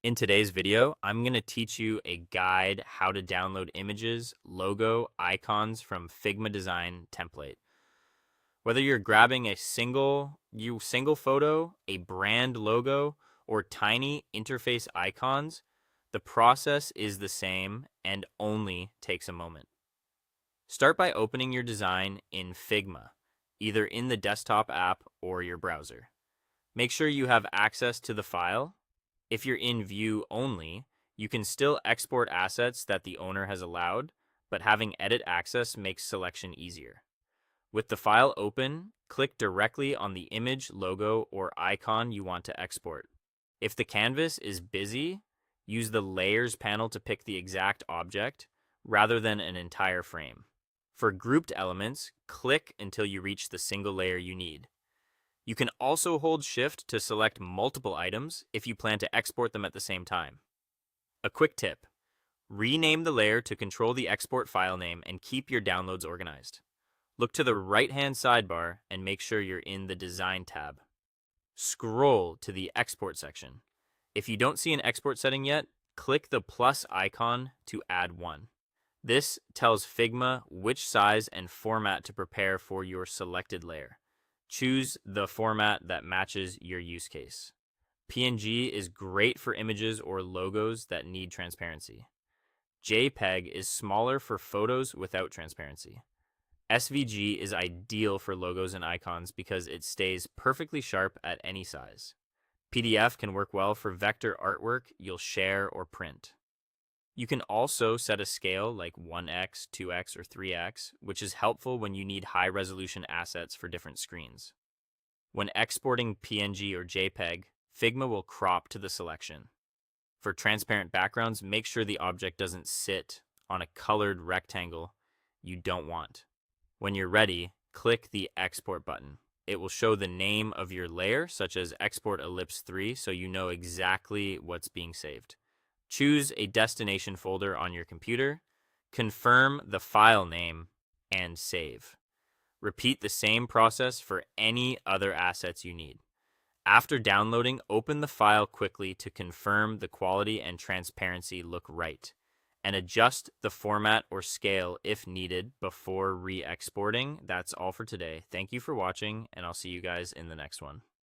In today's video, I'm going to teach you a guide how to download images, logo, icons from Figma Design template. Whether you're grabbing a single photo, a brand logo, or tiny interface icons, the process is the same and only takes a moment. Start by opening your design in Figma, either in the desktop app or your browser. Make sure you have access to the file. If you're in view only, you can still export assets that the owner has allowed, but having edit access makes selection easier. With the file open, click directly on the image, logo, or icon you want to export. If the canvas is busy, use the Layers panel to pick the exact object rather than an entire frame. For grouped elements, click until you reach the single layer you need. You can also hold Shift to select multiple items if you plan to export them at the same time. A quick tip: rename the layer to control the export file name and keep your downloads organized. Look to the right-hand sidebar and make sure you're in the Design tab. Scroll to the Export section. If you don't see an export setting yet, click the plus icon to add one. This tells Figma which size and format to prepare for your selected layer. Choose the format that matches your use case. PNG is great for images or logos that need transparency. JPEG is smaller for photos without transparency. SVG is ideal for logos and icons because it stays perfectly sharp at any size. PDF can work well for vector artwork you'll share or print. You can also set a scale like 1x, 2x, or 3x, which is helpful when you need high-resolution assets for different screens. When exporting PNG or JPEG, Figma will crop to the selection. For transparent backgrounds, make sure the object doesn't sit on a colored rectangle you don't want. When you're ready, click the Export button. It will show the name of your layer, such as Export Ellipse 3, so you know exactly what's being saved. Choose a destination folder on your computer, confirm the file name, and save. Repeat the same process for any other assets you need. After downloading, open the file quickly to confirm the quality and transparency look right, and adjust the format or scale if needed before re-exporting. That's all for today. Thank you for watching, and I'll see you guys in the next one.